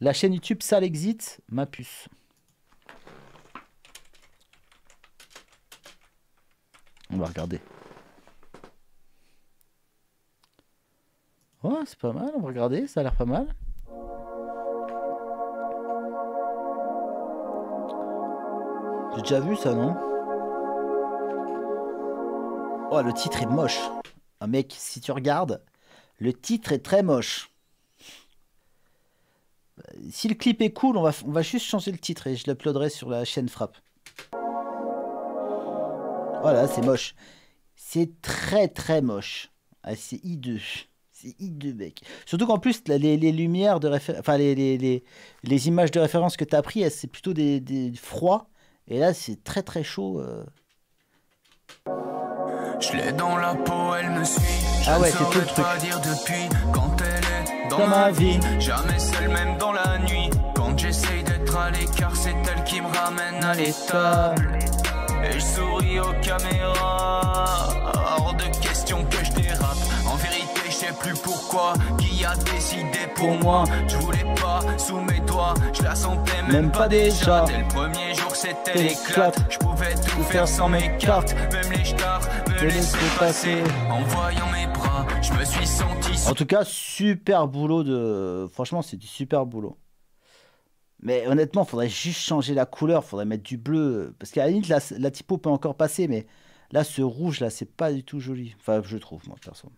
La chaîne YouTube Sale Exit, ma puce. On va regarder. Oh, c'est pas mal, on va regarder, ça a l'air pas mal. J'ai déjà vu ça, non? Oh, le titre est moche. Ah, mec, si tu regardes, le titre est très moche. Si le clip est cool, on va juste changer le titre et je l'uploaderai sur la chaîne Frappe. Voilà, c'est moche. C'est très très moche. Ah, c'est hideux. C'est hideux, mec. Surtout qu'en plus, les lumières de référence, enfin les images de référence que tu as pris, c'est plutôt des froids. Et là, c'est très très chaud. Je l'ai dans la peau, elle me suit. Ah ouais, je c'est tout le truc. Pas dire depuis quand elle est dans ma vie. Jamais seule, même dans la nuit. Quand j'essaye d'être à l'écart, c'est elle qui me ramène à l'étable. Et je souris aux caméras. Hors de question que je dérape. En vérité, je sais plus pourquoi. Qui a décidé pour moi? Je voulais pas sous mes doigts. Je la sentais même pas déjà. Dès le premier jour, c'était l'éclate. Je pouvais tout faire sans mes cartes. Même les stars me laissaient passer. En voyant mes bras, je me suis senti. En tout cas, super boulot de. Franchement, c'est du super boulot. Mais honnêtement, faudrait juste changer la couleur, faudrait mettre du bleu. Parce qu'à la limite, la typo peut encore passer, mais là, ce rouge, là, c'est pas du tout joli. Enfin, je trouve, moi, perso.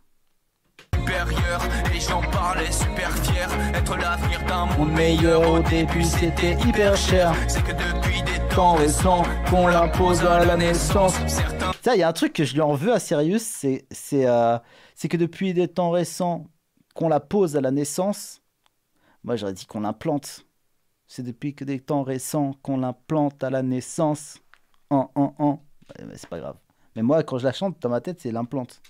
Supérieur, et j'en parlais super fier. Être l'avenir d'un monde meilleur. Au début, c'était hyper cher. C'est que depuis des temps récents qu'on l'impose à la naissance. Certains. Ça, il y a un truc que je lui en veux à Sirius, c'est que depuis des temps récents qu'on la pose à la naissance. Moi, j'aurais dit qu'on l'implante. C'est depuis que des temps récents qu'on l'implante à la naissance. Mais c'est pas grave. Mais moi, quand je la chante, dans ma tête, c'est l'implante.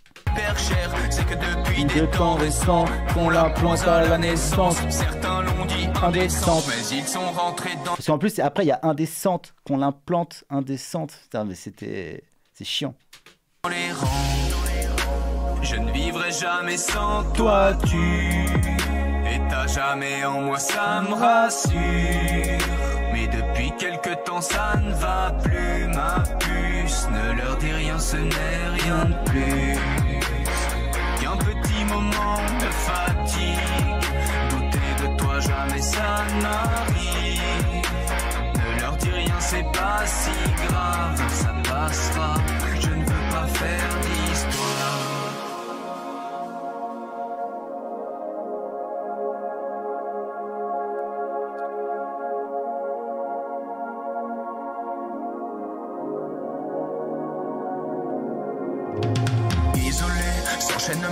Cher, c'est que depuis des temps récents qu'on l'implante à la naissance. Certains l'ont dit indécente, mais ils sont rentrés dans. Parce qu'en plus, après, il y a indécente, qu'on l'implante indécente. Putain, mais c'est chiant. Les rangs. Je ne vivrai jamais sans toi, tu. Et t'as jamais en moi, ça me rassure. Mais depuis quelque temps, ça ne va plus, ma puce. Ne leur dis rien, ce n'est rien de plus. Qu'un petit moment de fatigue. Douter de toi, jamais ça n'arrive. Ne leur dis rien, c'est pas si grave. Ça passera, je ne veux pas faire d'histoire.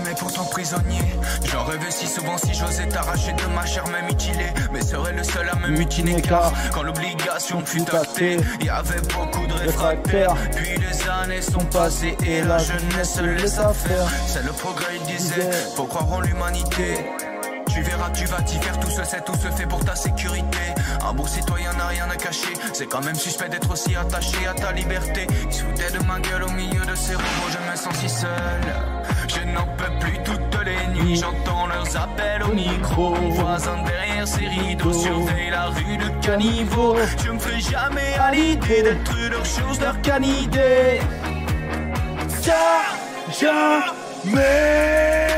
Mais pourtant prisonnier. J'en rêvais si souvent, si j'osais t'arracher de ma chair même mutilée. Mais serais le seul à me mutiner car quand l'obligation fut actée, il y avait beaucoup de réfractaires. Puis les années sont passées et la jeunesse se laissa faire. C'est le progrès, il disait, faut croire en l'humanité. Tu verras, tu vas t'y faire, tout se fait pour ta sécurité. Un bon citoyen n'a rien à cacher. C'est quand même suspect d'être aussi attaché à ta liberté. Ils se foutaient de ma gueule au milieu de ces robots, je me sens si seul. Je n'en peux plus toutes les nuits, j'entends leurs appels au micro. Mon voisin derrière ses rideaux surveille la rue de caniveau. Je me ferai jamais à l'idée d'être leur chose, leur canidé. Ça, jamais.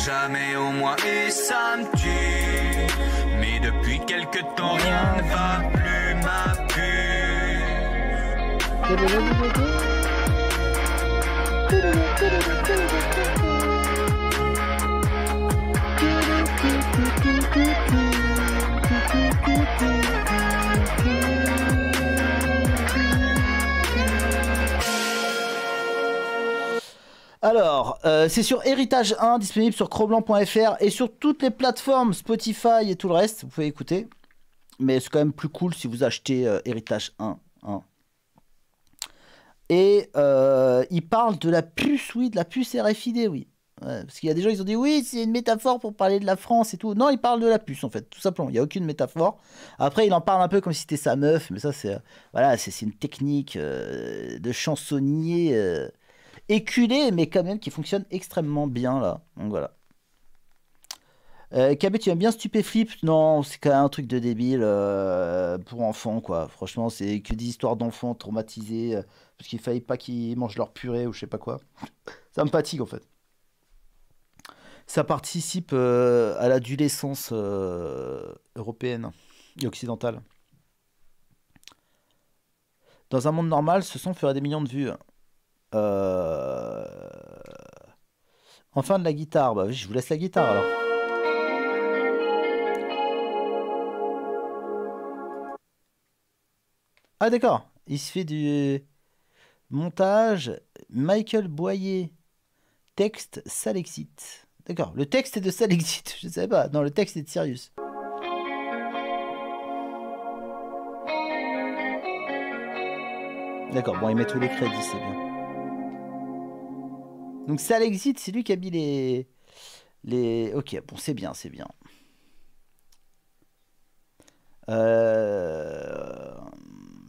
Jamais au moins et ça me tue. Mais depuis quelque temps rien ne va plus, ma Alors, c'est sur Héritage 1, disponible sur croblanc.fr et sur toutes les plateformes, Spotify et tout le reste, vous pouvez écouter. Mais c'est quand même plus cool si vous achetez Héritage 1. Hein. Et il parle de la puce, oui, de la puce RFID, oui. Ouais, parce qu'il y a des gens qui ont dit, oui, c'est une métaphore pour parler de la France et tout. Non, il parle de la puce, en fait, tout simplement. Il n'y a aucune métaphore. Après, il en parle un peu comme si c'était sa meuf, mais ça, c'est voilà, c'est une technique de chansonnier... éculé, mais quand même qui fonctionne extrêmement bien là. Donc voilà. KB, tu aimes bien Stupéflip? Non, c'est quand même un truc de débile pour enfants, quoi. Franchement, c'est que des histoires d'enfants traumatisés parce qu'il fallait pas qu'ils mangent leur purée ou je sais pas quoi. Ça me fatigue, en fait. Ça participe à l'adolescence européenne et occidentale. Dans un monde normal, ce son ferait des millions de vues. Euh... Enfin de la guitare. Bah oui, je vous laisse la guitare alors. Ah d'accord. Il se fait du montage. Michael Boyer. Texte Salexit. D'accord. Le texte est de Salexit. Je ne savais pas. Non, le texte est de Sirius. D'accord. Bon, il met tous les crédits, c'est bien. Donc Salexit, c'est lui qui a mis les... Ok, bon, c'est bien, c'est bien.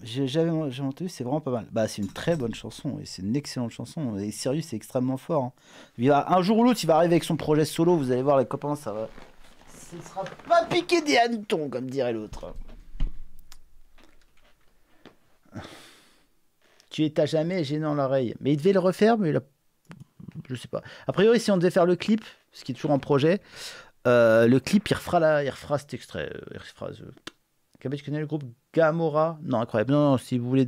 J'avais entendu, c'est vraiment pas mal. Bah, c'est une très bonne chanson et c'est une excellente chanson. Et Sirius, c'est extrêmement fort. Hein. Un jour ou l'autre, il va arriver avec son projet solo. Vous allez voir, les copains, ça va. Ce sera pas piqué des hannetons, comme dirait l'autre. Tu es à jamais gênant l'oreille. Mais il devait le refaire, mais il a... je sais pas. A priori, si on devait faire le clip, ce qui est toujours en projet, le clip, il refera cet extrait. Il refera tu connais le groupe Gamora? Non, incroyable. Non, non, si vous voulez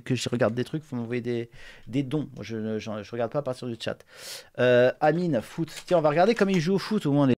que je regarde des trucs, il faut m'envoyer des dons. Moi, je regarde pas à partir du chat. Amine, foot. Tiens, on va regarder comme il joue au foot au moins.